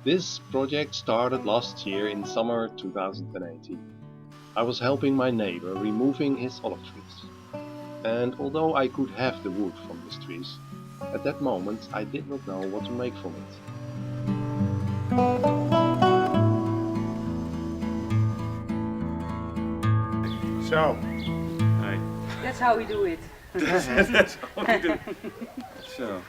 This project started last year in summer 2018. I was helping my neighbor removing his olive trees. And although I could have the wood from these trees, at that moment I did not know what to make from it. So. Hi. That's how we do it. That's how we do it. So.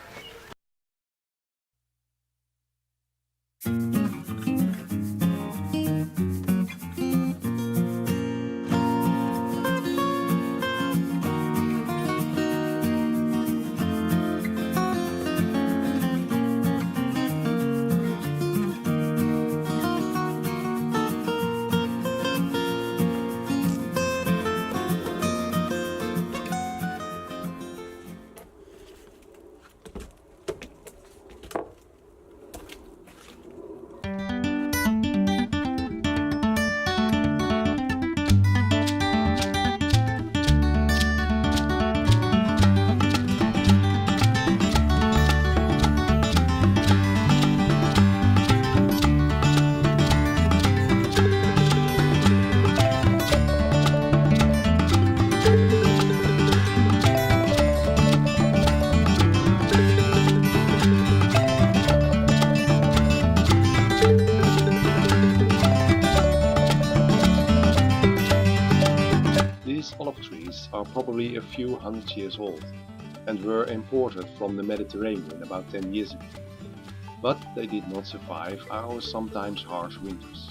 These olive trees are probably a few hundred years old and were imported from the Mediterranean about 10 years ago. But they did not survive our sometimes harsh winters.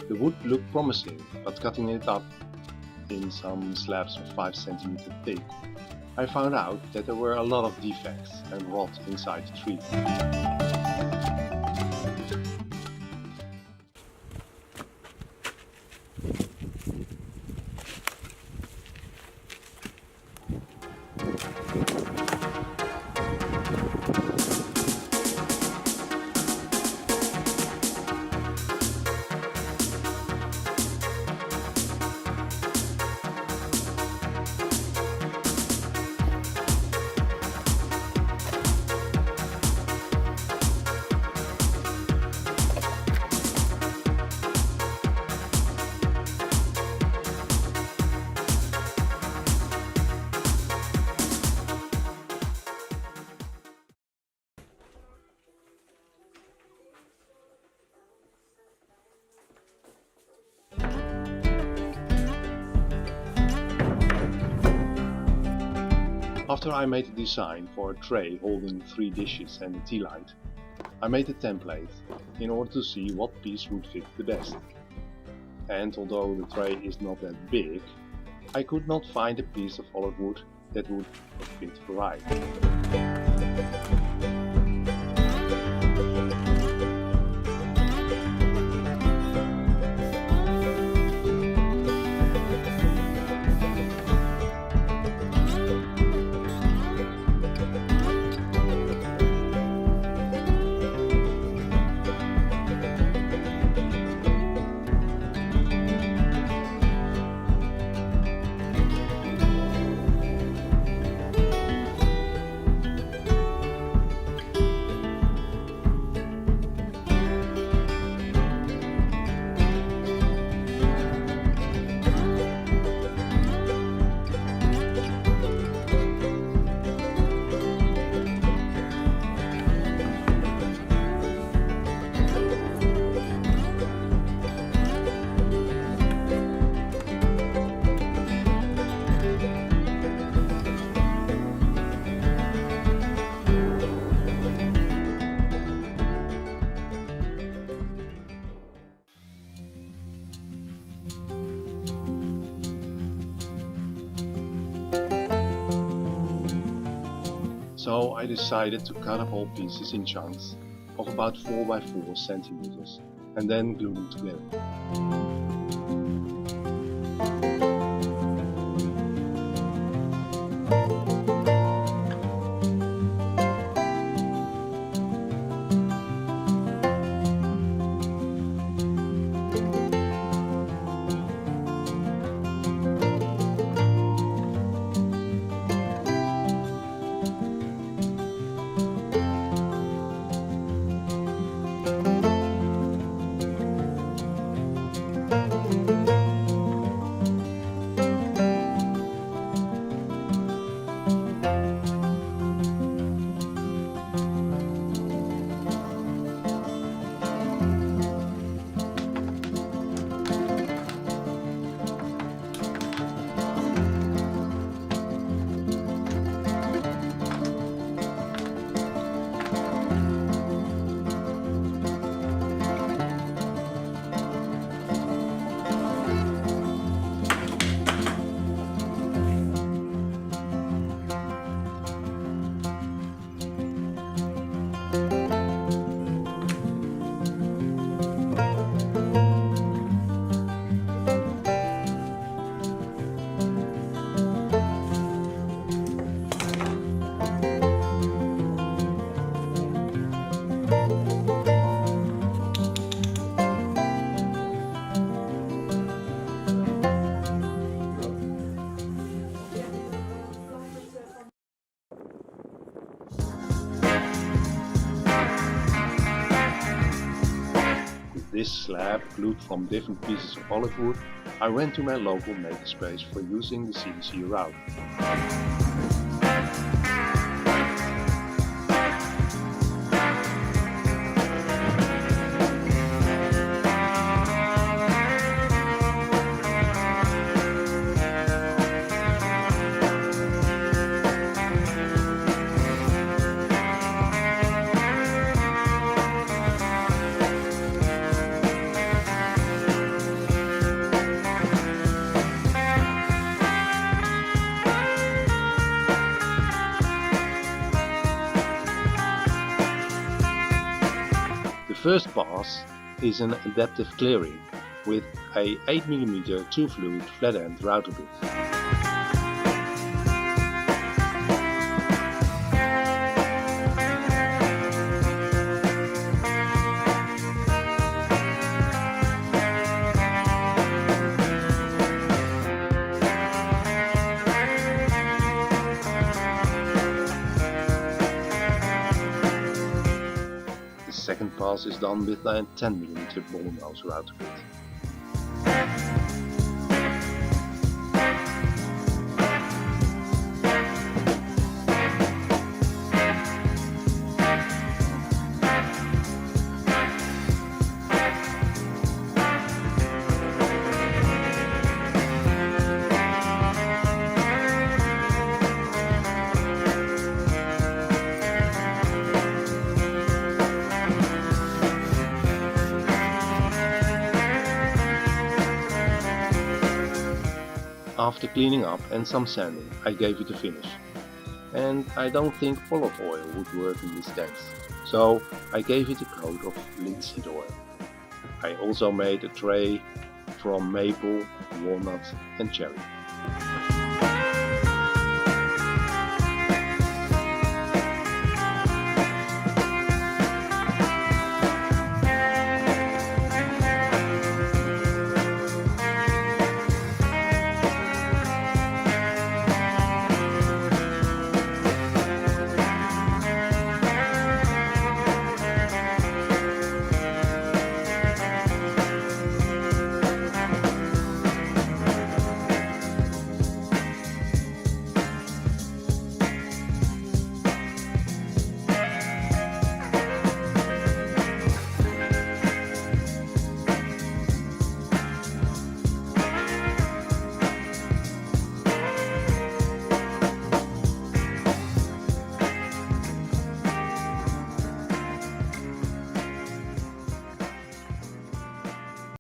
The wood looked promising, but cutting it up in some slabs of 5 cm thick, I found out that there were a lot of defects and rot inside the tree. After I made a design for a tray holding 3 dishes and a tea light, I made a template in order to see what piece would fit the best. And although the tray is not that big, I could not find a piece of olive wood that would fit right. So I decided to cut up all pieces in chunks of about 4 by 4 centimeters and then glue them together. this slab glued from different pieces of olive wood, I went to my local makerspace for using the CNC route. The first pass is an adaptive clearing with a 8mm 2-fluid flat end router bit. The second pass is done with a 10mm ball nose router bit. After cleaning up and some sanding, I gave it a finish. And I don't think olive oil would work in this case, so I gave it a coat of linseed oil. I also made a tray from maple, walnut and cherry.